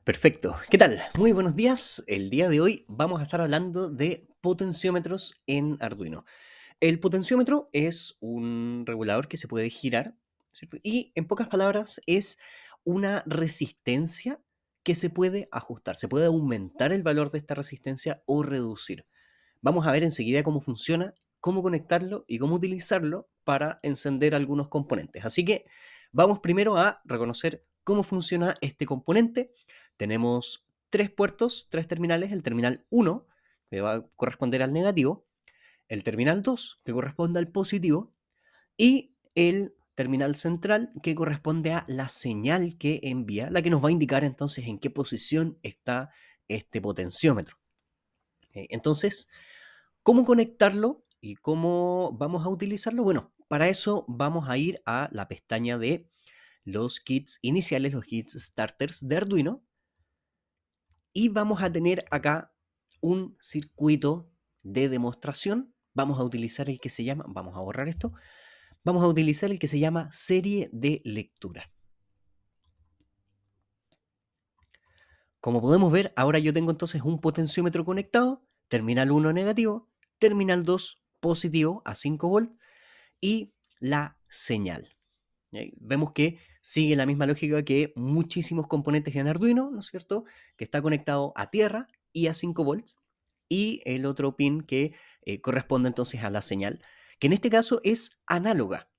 Perfecto. ¿Qué tal? Muy buenos días. El día de hoy vamos a estar hablando de potenciómetros en Arduino. El potenciómetro es un regulador que se puede girar, ¿cierto? Y en pocas palabras es una resistencia que se puede ajustar. Se puede aumentar el valor de esta resistencia o reducir. Vamos a ver enseguida cómo funciona, cómo conectarlo y cómo utilizarlo para encender algunos componentes. Así que vamos primero a reconocer cómo funciona este componente. Tenemos tres puertos, tres terminales. El terminal 1, que va a corresponder al negativo, el terminal 2, que corresponde al positivo, y el terminal central, que corresponde a la señal que envía, la que nos va a indicar entonces en qué posición está este potenciómetro. Entonces, ¿cómo conectarlo y cómo vamos a utilizarlo? Bueno, para eso vamos a ir a la pestaña de los kits iniciales, los kits starters de Arduino, y vamos a tener acá un circuito de demostración. Vamos a utilizar el que se llama, vamos a borrar esto, vamos a utilizar el que se llama serie de lectura. Como podemos ver, ahora yo tengo entonces un potenciómetro conectado, terminal 1 negativo, terminal 2 positivo a 5 volts y la señal. Vemos que sigue la misma lógica que muchísimos componentes en Arduino, ¿no es cierto? Que está conectado a tierra y a 5 volts, y el otro pin que corresponde entonces a la señal, que en este caso es análoga.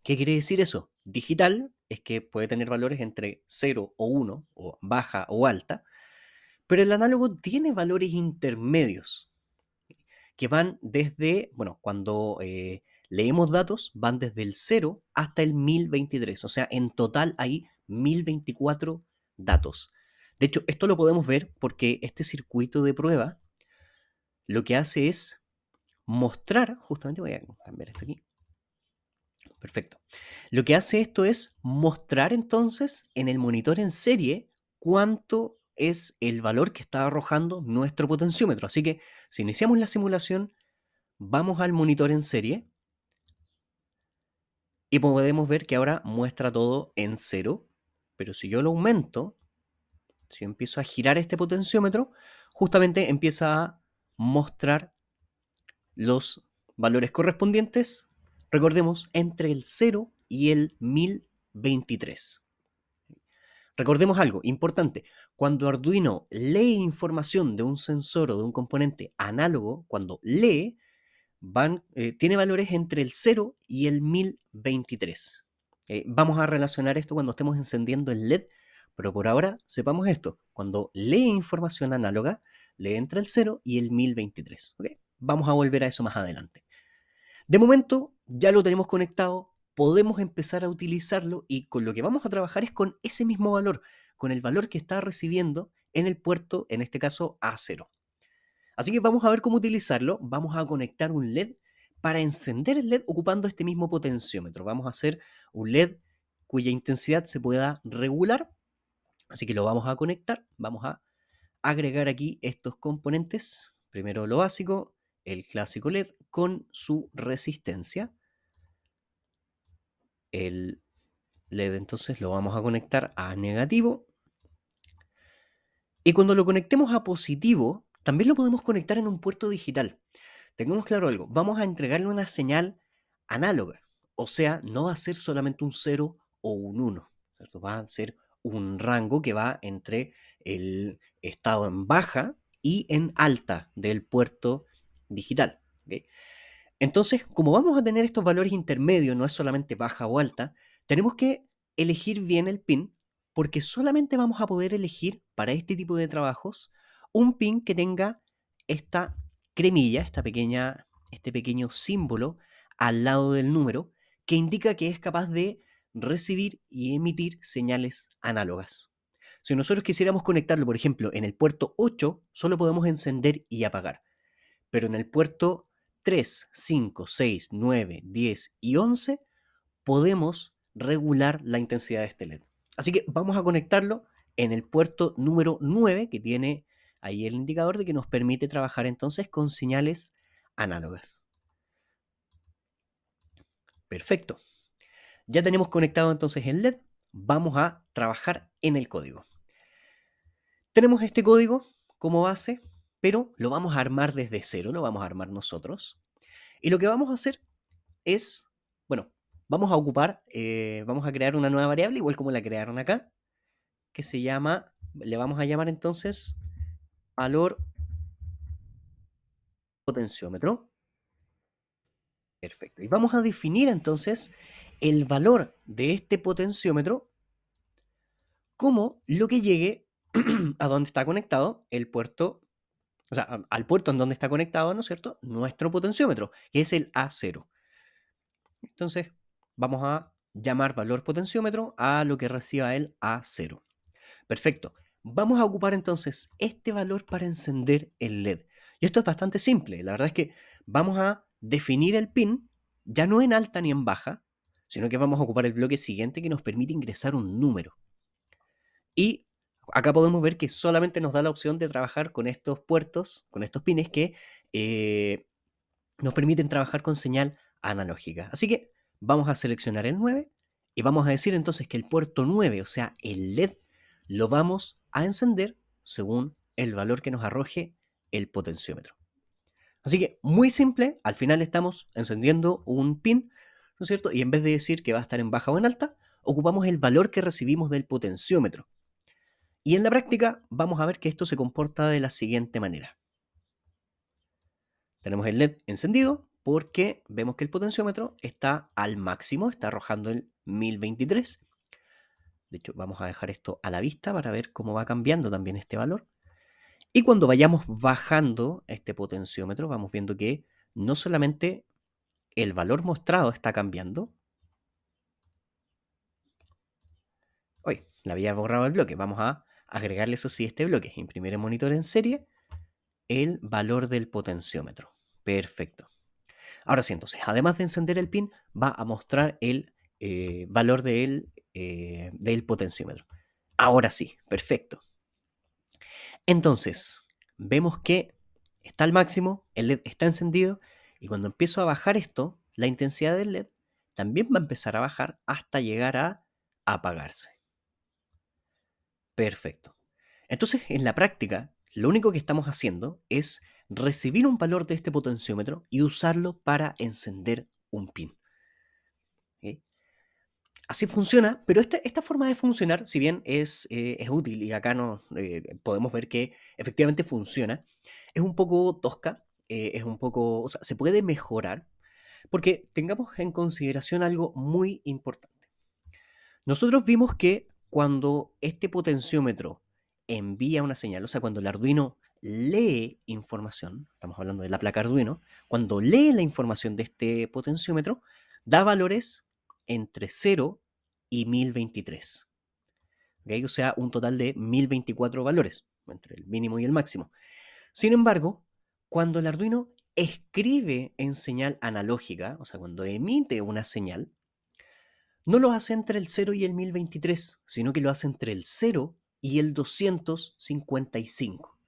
¿Qué quiere decir eso? Digital es que puede tener valores entre 0 o 1, o baja o alta, pero el análogo tiene valores intermedios que van desde, bueno, cuando leemos datos, van desde el 0 hasta el 1023. O sea, en total hay 1024 datos. De hecho, esto lo podemos ver porque este circuito de prueba lo que hace es mostrar, justamente voy a cambiar esto aquí. Perfecto. Lo que hace esto es mostrar entonces en el monitor en serie cuánto es el valor que está arrojando nuestro potenciómetro. Así que si iniciamos la simulación, vamos al monitor en serie y podemos ver que ahora muestra todo en cero, pero si yo lo aumento, si yo empiezo a girar este potenciómetro, justamente empieza a mostrar los valores correspondientes, recordemos, entre el 0 y el 1023. Recordemos algo importante, cuando Arduino lee información de un sensor o de un componente análogo, cuando lee, tiene valores entre el 0 y el 1023. Vamos a relacionar esto cuando estemos encendiendo el LED, pero por ahora sepamos esto. Cuando lee información análoga, lee entre el 0 y el 1023. ¿Okay? Vamos a volver a eso más adelante. De momento ya lo tenemos conectado, podemos empezar a utilizarlo y con lo que vamos a trabajar es con ese mismo valor, con el valor que está recibiendo en el puerto, en este caso A0. Así que vamos a ver cómo utilizarlo. Vamos a conectar un LED para encender el LED ocupando este mismo potenciómetro. Vamos a hacer un LED cuya intensidad se pueda regular. Así que lo vamos a conectar. Vamos a agregar aquí estos componentes. Primero lo básico, el clásico LED con su resistencia. El LED entonces lo vamos a conectar a negativo. Y cuando lo conectemos a positivo, también lo podemos conectar en un puerto digital. Tengamos claro algo, vamos a entregarle una señal análoga, o sea, no va a ser solamente un 0 o un 1, ¿cierto? Va a ser un rango que va entre el estado en baja y en alta del puerto digital. ¿Ok? Entonces, como vamos a tener estos valores intermedios, no es solamente baja o alta, tenemos que elegir bien el pin, porque solamente vamos a poder elegir para este tipo de trabajos un pin que tenga esta cremilla, este pequeño símbolo al lado del número, que indica que es capaz de recibir y emitir señales análogas. Si nosotros quisiéramos conectarlo, por ejemplo, en el puerto 8, solo podemos encender y apagar, pero en el puerto 3, 5, 6, 9, 10 y 11 podemos regular la intensidad de este LED. Así que vamos a conectarlo en el puerto número 9, que tiene ahí el indicador de que nos permite trabajar entonces con señales análogas. Perfecto. Ya tenemos conectado entonces el LED. Vamos a trabajar en el código. Tenemos este código como base, pero lo vamos a armar desde cero, lo vamos a armar nosotros. Y lo que vamos a hacer es, bueno, vamos a ocupar, vamos a crear una nueva variable, igual como la crearon acá, que se llama, le vamos a llamar entonces valor potenciómetro. Perfecto. Y vamos a definir entonces el valor de este potenciómetro como lo que llegue a donde está conectado el puerto, o sea, al puerto en donde está conectado, ¿no es cierto?, nuestro potenciómetro, que es el A0. Entonces, vamos a llamar valor potenciómetro a lo que reciba el A0. Perfecto. Vamos a ocupar entonces este valor para encender el LED. Y esto es bastante simple. La verdad es que vamos a definir el pin ya no en alta ni en baja, sino que vamos a ocupar el bloque siguiente que nos permite ingresar un número. Y acá podemos ver que solamente nos da la opción de trabajar con estos puertos, con estos pines que nos permiten trabajar con señal analógica. Así que vamos a seleccionar el 9 y vamos a decir entonces que el puerto 9, o sea, el LED, lo vamos a encender según el valor que nos arroje el potenciómetro. Así que muy simple, al final estamos encendiendo un pin, ¿no es cierto? Y en vez de decir que va a estar en baja o en alta, ocupamos el valor que recibimos del potenciómetro. Y en la práctica vamos a ver que esto se comporta de la siguiente manera. Tenemos el LED encendido porque vemos que el potenciómetro está al máximo, está arrojando el 1023. De hecho, vamos a dejar esto a la vista para ver cómo va cambiando también este valor. Y cuando vayamos bajando este potenciómetro, vamos viendo que no solamente el valor mostrado está cambiando. Hoy le había borrado el bloque. Vamos a agregarle eso sí este bloque. Imprimir en monitor en serie el valor del potenciómetro. Perfecto. Ahora sí, entonces, además de encender el pin, va a mostrar el valor del potenciómetro. Ahora sí, perfecto. Entonces, vemos que está al máximo, el LED está encendido, y cuando empiezo a bajar esto, la intensidad del LED también va a empezar a bajar hasta llegar a apagarse. Perfecto. Entonces, en la práctica, lo único que estamos haciendo es recibir un valor de este potenciómetro y usarlo para encender un pin. ¿Ok? Así funciona, pero esta forma de funcionar, si bien es útil y acá podemos ver que efectivamente funciona, es un poco tosca, es un poco, o sea, se puede mejorar, porque tengamos en consideración algo muy importante. Nosotros vimos que cuando este potenciómetro envía una señal, o sea, cuando el Arduino lee información, estamos hablando de la placa Arduino, cuando lee la información de este potenciómetro, da valores entre 0 y 1023. ¿Okay? O sea, un total de 1024 valores, entre el mínimo y el máximo. Sin embargo, cuando el Arduino escribe en señal analógica, o sea, cuando emite una señal, no lo hace entre el 0 y el 1023, sino que lo hace entre el 0 y el 255.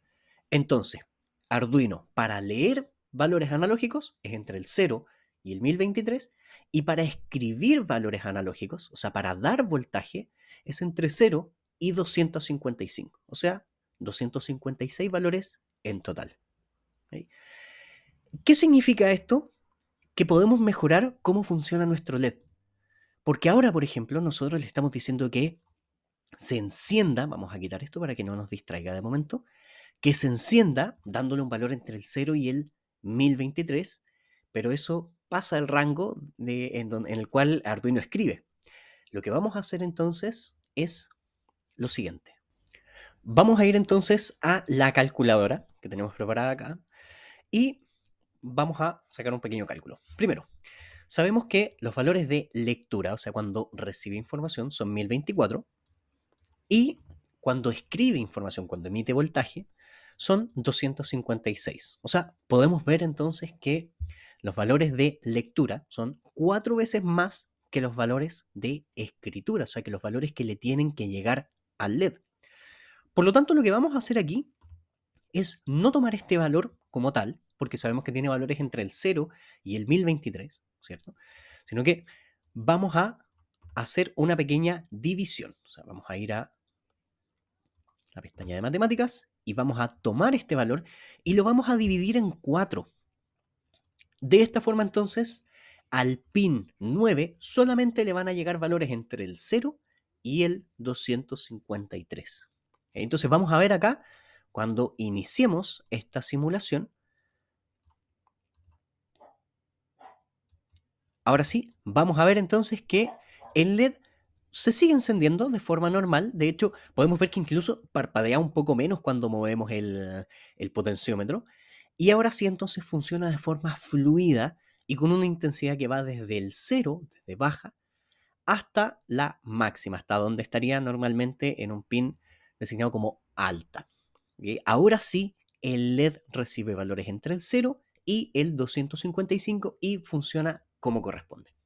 Entonces, Arduino, para leer valores analógicos, es entre el 0 y el 1023, y para escribir valores analógicos, o sea, para dar voltaje, es entre 0 y 255, o sea, 256 valores en total. ¿Sí? ¿Qué significa esto? Que podemos mejorar cómo funciona nuestro LED. Porque ahora, por ejemplo, nosotros le estamos diciendo que se encienda, vamos a quitar esto para que no nos distraiga de momento, que se encienda dándole un valor entre el 0 y el 1023, pero eso pasa el rango en el cual Arduino escribe. Lo que vamos a hacer entonces es lo siguiente. Vamos a ir entonces a la calculadora que tenemos preparada acá y vamos a sacar un pequeño cálculo. Primero, sabemos que los valores de lectura, o sea, cuando recibe información, son 1024 y cuando escribe información, cuando emite voltaje, son 256. O sea, podemos ver entonces que los valores de lectura son 4 veces más que los valores de escritura, o sea, que los valores que le tienen que llegar al LED. Por lo tanto, lo que vamos a hacer aquí es no tomar este valor como tal, porque sabemos que tiene valores entre el 0 y el 1023, ¿cierto? Sino que vamos a hacer una pequeña división. O sea, vamos a ir a la pestaña de matemáticas y vamos a tomar este valor y lo vamos a dividir en 4. De esta forma, entonces, al pin 9 solamente le van a llegar valores entre el 0 y el 253. Entonces vamos a ver acá, cuando iniciemos esta simulación, ahora sí, vamos a ver entonces que el LED se sigue encendiendo de forma normal. De hecho, podemos ver que incluso parpadea un poco menos cuando movemos el potenciómetro. Y ahora sí, entonces funciona de forma fluida y con una intensidad que va desde el 0, desde baja, hasta la máxima, hasta donde estaría normalmente en un pin designado como alta. ¿Ok? Ahora sí, el LED recibe valores entre el 0 y el 255 y funciona como corresponde.